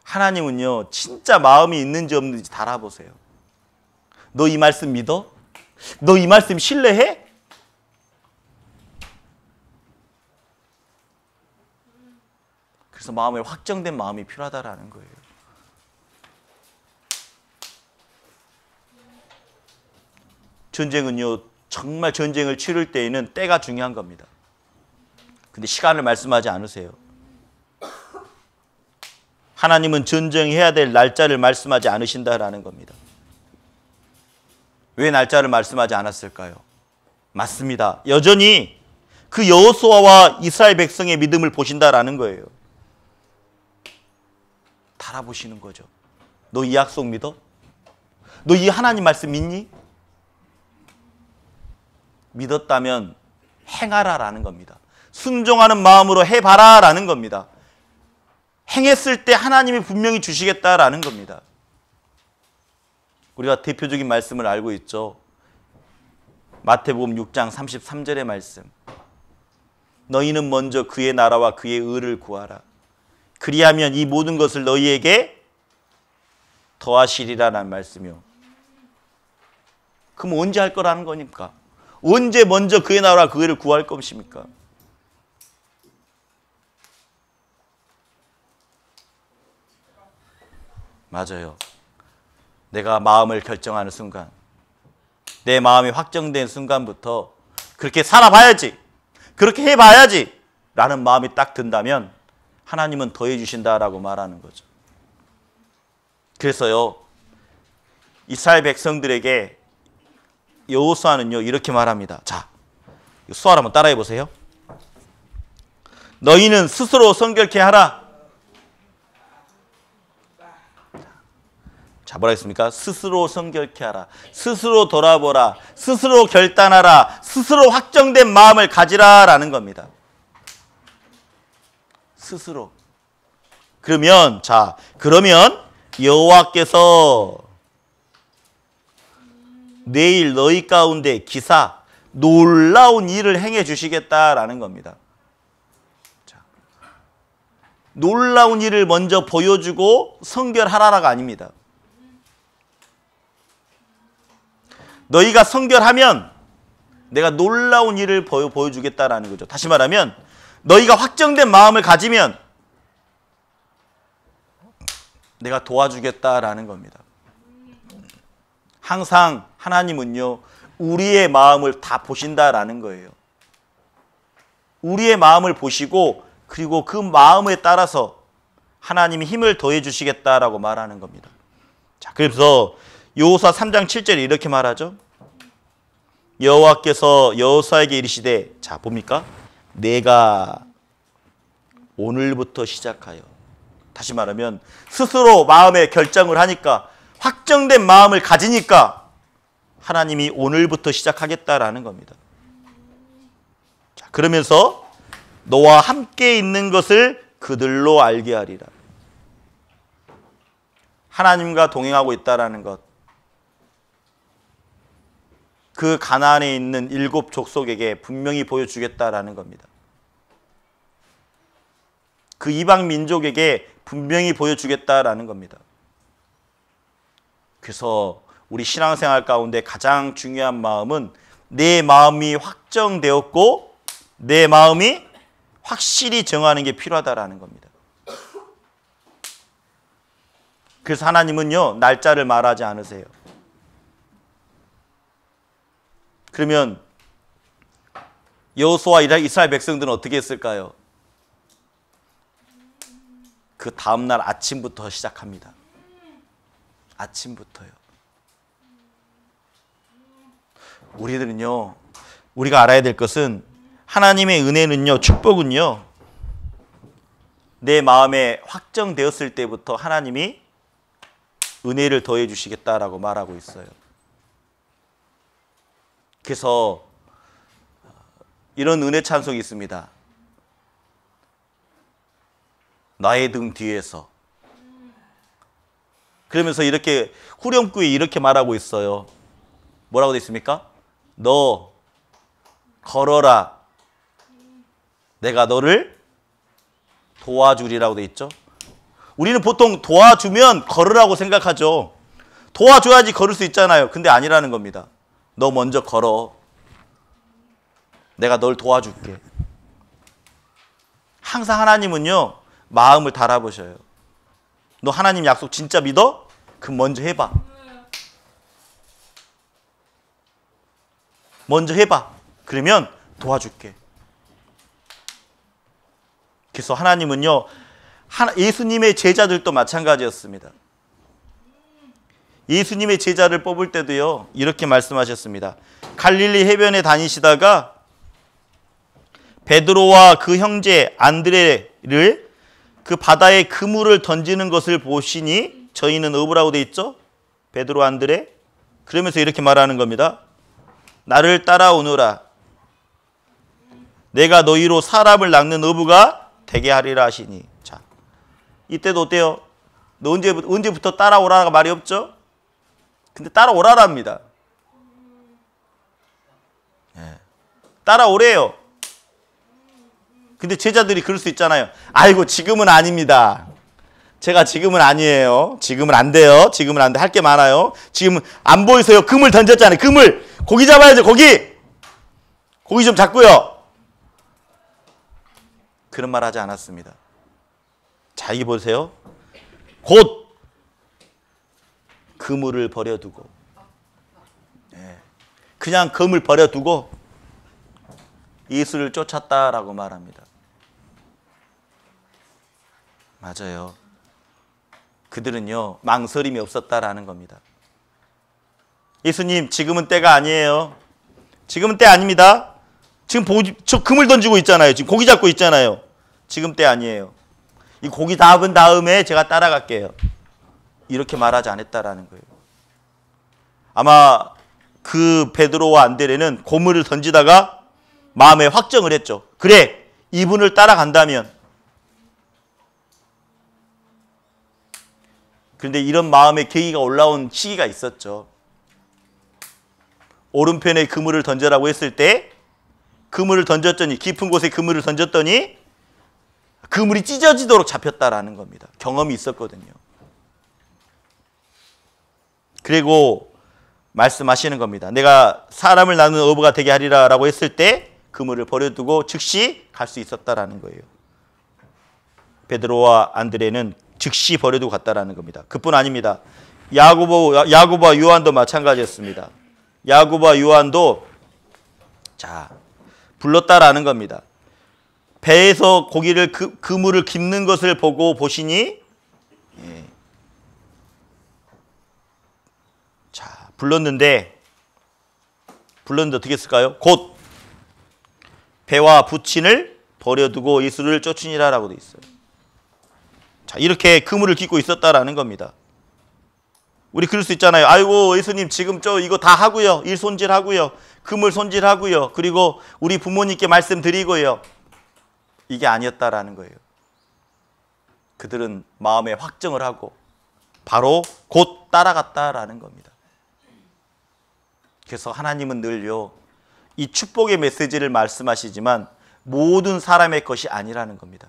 하나님은요, 진짜 마음이 있는지 없는지 달아보세요. 너 이 말씀 믿어? 너 이 말씀 신뢰해? 그래서 마음에 확정된 마음이 필요하다라는 거예요. 전쟁은요, 정말 전쟁을 치를 때에는 때가 중요한 겁니다. 근데 시간을 말씀하지 않으세요. 하나님은 전쟁해야 될 날짜를 말씀하지 않으신다라는 겁니다. 왜 날짜를 말씀하지 않았을까요? 맞습니다. 여전히 그 여호수아와 이스라엘 백성의 믿음을 보신다라는 거예요. 달아보시는 거죠. 너 이 약속 믿어? 너 이 하나님 말씀 믿니? 믿었다면 행하라라는 겁니다. 순종하는 마음으로 해봐라라는 겁니다. 행했을 때 하나님이 분명히 주시겠다라는 겁니다. 우리가 대표적인 말씀을 알고 있죠. 마태복음 6장 33절의 말씀. 너희는 먼저 그의 나라와 그의 의를 구하라. 그리하면 이 모든 것을 너희에게 더하시리라는 말씀이요. 그럼 언제 할 거라는 거니까? 언제 먼저 그의 나라와 그 의를 구할 것입니까? 맞아요. 내가 마음을 결정하는 순간, 내 마음이 확정된 순간부터 그렇게 살아봐야지, 그렇게 해봐야지 라는 마음이 딱 든다면 하나님은 더해 주신다라고 말하는 거죠. 그래서요, 이스라엘 백성들에게 여호수아는요 이렇게 말합니다. 자, 수아를 한번 따라해 보세요. 너희는 스스로 성결케 하라. 자, 뭐라 했습니까? 스스로 성결케 하라. 스스로 돌아보라. 스스로 결단하라. 스스로 확정된 마음을 가지라라는 겁니다. 스스로. 그러면 여호와께서 내일 너희 가운데 기사 놀라운 일을 행해 주시겠다라는 겁니다. 자, 놀라운 일을 먼저 보여주고 성결하라가 아닙니다. 너희가 성결하면 내가 놀라운 일을 보여주겠다라는 거죠. 다시 말하면 너희가 확정된 마음을 가지면 내가 도와주겠다라는 겁니다. 항상 하나님은요, 우리의 마음을 다 보신다라는 거예요. 우리의 마음을 보시고 그리고 그 마음에 따라서 하나님이 힘을 더해 주시겠다라고 말하는 겁니다. 자, 그래서 여호수아 3장 7절에 이렇게 말하죠. 여호와께서 여호수아에게 이르시되, 자 봅니까? 내가 오늘부터 시작하여, 다시 말하면 스스로 마음의 결정을 하니까, 확정된 마음을 가지니까 하나님이 오늘부터 시작하겠다라는 겁니다. 자, 그러면서 너와 함께 있는 것을 그들로 알게 하리라. 하나님과 동행하고 있다라는 것, 그 가나안에 있는 7 족속에게 분명히 보여주겠다라는 겁니다. 그 이방 민족에게 분명히 보여주겠다라는 겁니다. 그래서 우리 신앙생활 가운데 가장 중요한 마음은 내 마음이 확정되었고 내 마음이 확실히 정하는 게 필요하다라는 겁니다. 그래서 하나님은요, 날짜를 말하지 않으세요. 그러면 여호수아와 이스라엘 백성들은 어떻게 했을까요? 그 다음날 아침부터 시작합니다. 아침부터요. 우리들은요, 우리가 알아야 될 것은 하나님의 은혜는요, 축복은요, 내 마음에 확정되었을 때부터 하나님이 은혜를 더해 주시겠다라고 말하고 있어요. 그래서 이런 은혜 찬송이 있습니다. 나의 등 뒤에서. 그러면서 이렇게 후렴구에 이렇게 말하고 있어요. 뭐라고 되어 있습니까? 너 걸어라. 내가 너를 도와주리라고 되어 있죠. 우리는 보통 도와주면 걸으라고 생각하죠. 도와줘야지 걸을 수 있잖아요. 근데 아니라는 겁니다. 너 먼저 걸어. 내가 널 도와줄게. 항상 하나님은요, 마음을 달아보셔요. 너 하나님 약속 진짜 믿어? 그럼 먼저 해봐. 먼저 해봐. 그러면 도와줄게. 그래서 하나님은요, 예수님의 제자들도 마찬가지였습니다. 예수님의 제자를 뽑을 때도요, 이렇게 말씀하셨습니다. 갈릴리 해변에 다니시다가 베드로와 그 형제 안드레를 그 바다에 그물을 던지는 것을 보시니, 저희는 어부라고 돼 있죠? 베드로 안드레. 그러면서 이렇게 말하는 겁니다. 나를 따라오너라. 내가 너희로 사람을 낚는 어부가 되게 하리라 하시니. 자, 이때도 어때요? 너 언제부터 따라오라가 말이 없죠? 근데 따라오라랍니다. 예. 따라오래요. 근데 제자들이 그럴 수 있잖아요. 아이고, 지금은 아닙니다. 제가 지금은 아니에요. 지금은 안 돼요. 지금은 안 돼. 할 게 많아요. 지금 안 보이세요? 그물 던졌잖아요. 그물. 고기 잡아야죠. 고기. 고기 좀 잡고요. 그런 말 하지 않았습니다. 자, 이 보세요. 곧 그물을 버려두고, 그냥 그물 버려두고 예수를 쫓았다라고 말합니다. 맞아요. 그들은요, 망설임이 없었다라는 겁니다. 예수님, 지금은 때가 아니에요. 지금은 때 아닙니다. 지금 저 그물 던지고 있잖아요. 지금 고기 잡고 있잖아요. 지금 때 아니에요. 이 고기 잡은 다음에 제가 따라갈게요. 이렇게 말하지 않았다라는 거예요. 아마 그 베드로와 안드레는 고물을 던지다가 마음에 확정을 했죠. 그래, 이분을 따라간다면. 그런데 이런 마음의 계기가 올라온 시기가 있었죠. 오른편에 그물을 던져라고 했을 때 그물을 던졌더니, 깊은 곳에 그물을 던졌더니 그물이 찢어지도록 잡혔다라는 겁니다. 경험이 있었거든요. 그리고 말씀하시는 겁니다. 내가 사람을 나누는 어부가 되게 하리라 라고 했을 때 그물을 버려두고 즉시 갈 수 있었다라는 거예요. 베드로와 안드레는 즉시 버려두고 갔다라는 겁니다. 그뿐 아닙니다. 야고보와 요한도 마찬가지였습니다. 야고보와 요한도 불렀다라는 겁니다. 배에서 고기를 그물을 깁는 것을 보시니 불렀는데 어떻게 했을까요? 곧 배와 부친을 버려두고 예수를 쫓으니라 라고 돼 있어요. 이렇게 그물을 깃고 있었다라는 겁니다. 우리 그럴 수 있잖아요. 아이고 예수님 지금 이거 다 하고요. 일 손질하고요. 그물 손질하고요. 그리고 우리 부모님께 말씀드리고요. 이게 아니었다라는 거예요. 그들은 마음에 확정을 하고 바로 곧 따라갔다라는 겁니다. 그래서 하나님은 늘요 이 축복의 메시지를 말씀하시지만 모든 사람의 것이 아니라는 겁니다.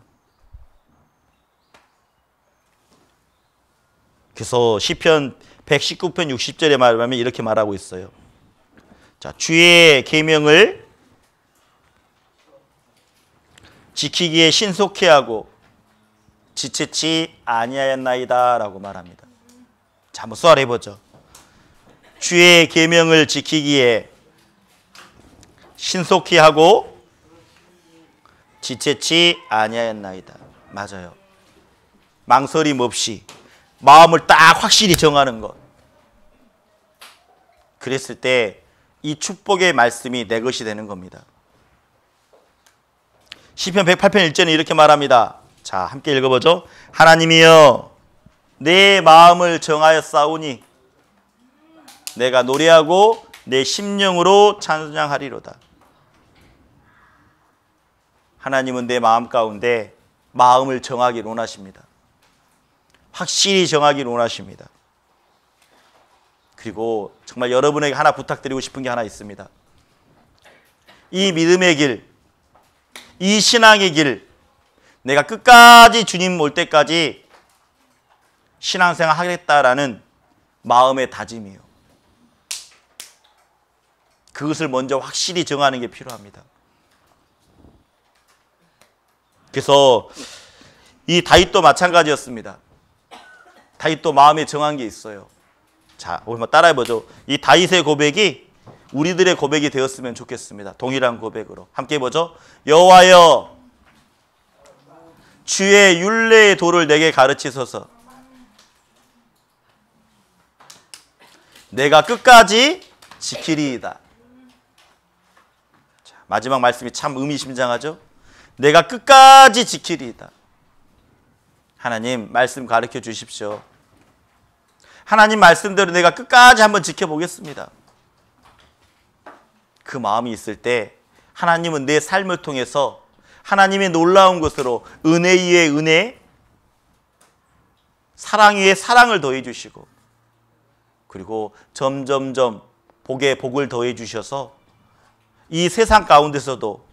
그래서 시편 119편 60절에 말하면 이렇게 말하고 있어요. 주의 계명을 지키기에 신속히 하고 지체치 아니하였나이다 라고 말합니다. 한번 수화를 해보죠. 주의 계명을 지키기에 신속히 하고 지체치 아니하였나이다. 맞아요. 망설임 없이 마음을 딱 확실히 정하는 것. 그랬을 때 이 축복의 말씀이 내 것이 되는 겁니다. 시편 108편 1절에 이렇게 말합니다. 함께 읽어보죠. 하나님이여 내 마음을 정하였사오니 내가 노래하고 내 심령으로 찬양하리로다. 하나님은 내 마음 가운데 마음을 정하기를 원하십니다. 확실히 정하기를 원하십니다. 그리고 정말 여러분에게 하나 부탁드리고 싶은 게 하나 있습니다. 이 믿음의 길, 이 신앙의 길, 내가 끝까지 주님 올 때까지 신앙생활 하겠다라는 마음의 다짐이에요. 그것을 먼저 확실히 정하는 게 필요합니다. 그래서 이 다윗도 마찬가지였습니다. 다윗도 마음에 정한 게 있어요. 우리 한번 따라해보죠. 이 다윗의 고백이 우리들의 고백이 되었으면 좋겠습니다. 동일한 고백으로 함께 해보죠. 여호와여 주의 율례의 도를 내게 가르치소서. 내가 끝까지 지키리이다. 마지막 말씀이 참 의미심장하죠. 내가 끝까지 지키리이다. 하나님 말씀 가르쳐 주십시오. 하나님 말씀대로 내가 끝까지 한번 지켜보겠습니다. 그 마음이 있을 때 하나님은 내 삶을 통해서 하나님의 놀라운 것으로 은혜 위에 은혜, 사랑 위에 사랑을 더해 주시고 그리고 점점점 복에 복을 더해 주셔서 이 세상 가운데서도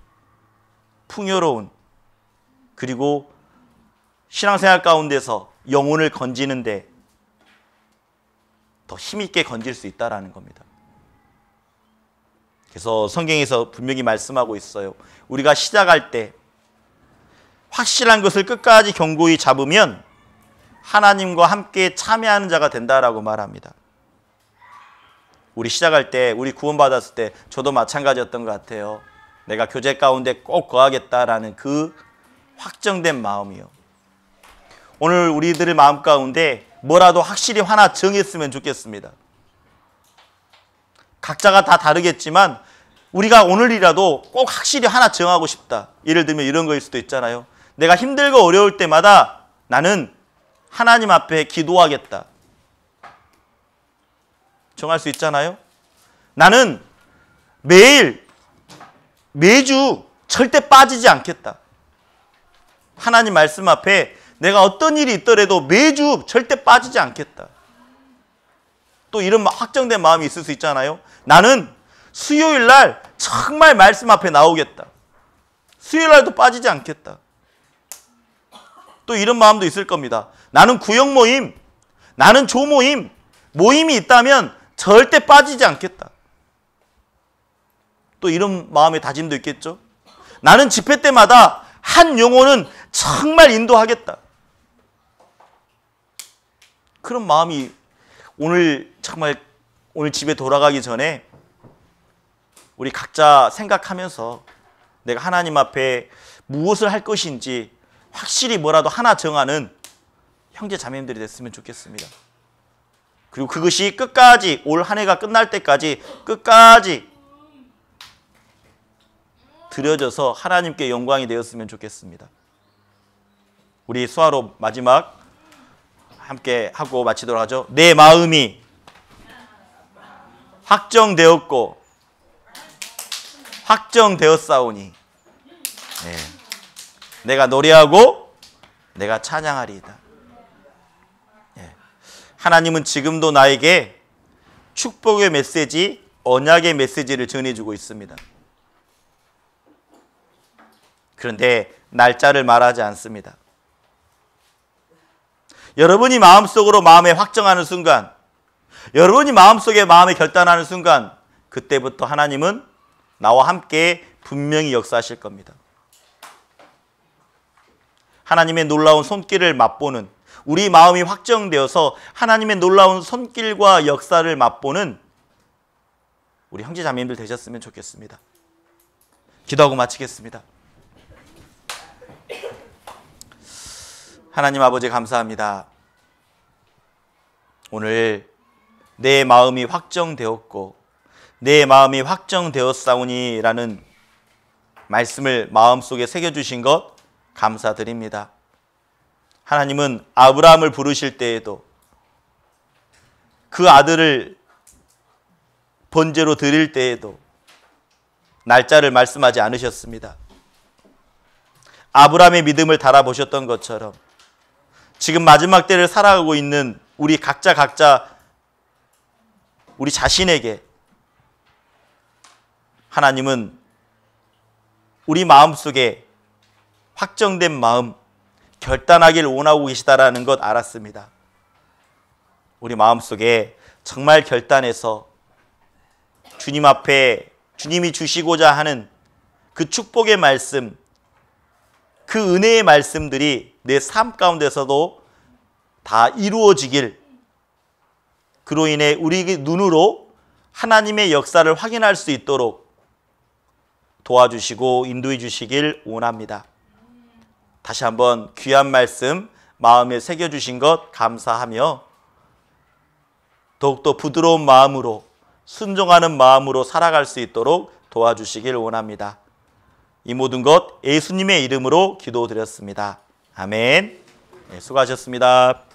풍요로운 그리고 신앙생활 가운데서 영혼을 건지는데 더 힘있게 건질 수 있다는 겁니다. 그래서 성경에서 분명히 말씀하고 있어요. 우리가 시작할 때 확실한 것을 끝까지 견고히 잡으면 하나님과 함께 참여하는 자가 된다라고 말합니다. 우리 시작할 때, 우리 구원받았을 때 저도 마찬가지였던 것 같아요. 내가 교제 가운데 꼭 거하겠다라는 그 확정된 마음이요. 오늘 우리들의 마음 가운데 뭐라도 확실히 하나 정했으면 좋겠습니다. 각자가 다 다르겠지만 우리가 오늘이라도 꼭 확실히 하나 정하고 싶다. 예를 들면 이런 거일 수도 있잖아요. 내가 힘들고 어려울 때마다 나는 하나님 앞에 기도하겠다. 정할 수 있잖아요. 나는 매주 절대 빠지지 않겠다. 하나님 말씀 앞에 내가 어떤 일이 있더라도 매주 절대 빠지지 않겠다. 또 이런 확정된 마음이 있을 수 있잖아요. 나는 수요일 날 정말 말씀 앞에 나오겠다. 수요일 날도 빠지지 않겠다. 또 이런 마음도 있을 겁니다. 나는 구역 모임, 나는 조모임, 모임이 있다면 절대 빠지지 않겠다. 또 이런 마음의 다짐도 있겠죠. 나는 집회 때마다 한 영혼은 정말 인도하겠다. 그런 마음이 오늘 정말 오늘 집에 돌아가기 전에 우리 각자 생각하면서 내가 하나님 앞에 무엇을 할 것인지 확실히 뭐라도 하나 정하는 형제 자매님들이 됐으면 좋겠습니다. 그리고 그것이 끝까지 올 한 해가 끝날 때까지 끝까지 드려져서 하나님께 영광이 되었으면 좋겠습니다. 우리 수화로 마지막 함께 하고 마치도록 하죠. 내 마음이 확정되었고 확정되었사오니 네. 내가 노래하고 내가 찬양하리이다. 네. 하나님은 지금도 나에게 축복의 메시지, 언약의 메시지를 전해주고 있습니다. 그런데 날짜를 말하지 않습니다. 여러분이 마음속으로 마음에 확정하는 순간, 여러분이 마음속에 마음에 결단하는 순간, 그때부터 하나님은 나와 함께 분명히 역사하실 겁니다. 하나님의 놀라운 손길을 맛보는, 우리 마음이 확정되어서 하나님의 놀라운 손길과 역사를 맛보는 우리 형제자매님들 되셨으면 좋겠습니다. 기도하고 마치겠습니다. 하나님 아버지 감사합니다. 오늘 내 마음이 확정되었고 내 마음이 확정되었사오니 라는 말씀을 마음속에 새겨주신 것 감사드립니다. 하나님은 아브라함을 부르실 때에도 그 아들을 번제로 드릴 때에도 날짜를 말씀하지 않으셨습니다. 아브라함의 믿음을 달아보셨던 것처럼 지금 마지막 때를 살아가고 있는 우리 각자 우리 자신에게 하나님은 우리 마음속에 확정된 마음, 결단하기를 원하고 계시다라는 것 알았습니다. 우리 마음속에 정말 결단해서 주님 앞에 주님이 주시고자 하는 그 축복의 말씀, 그 은혜의 말씀들이 내 삶 가운데서도 다 이루어지길, 그로 인해 우리 눈으로 하나님의 역사를 확인할 수 있도록 도와주시고 인도해 주시길 원합니다. 다시 한번 귀한 말씀 마음에 새겨주신 것 감사하며 더욱더 부드러운 마음으로 순종하는 마음으로 살아갈 수 있도록 도와주시길 원합니다. 이 모든 것 예수님의 이름으로 기도드렸습니다. 아멘. 네, 수고하셨습니다.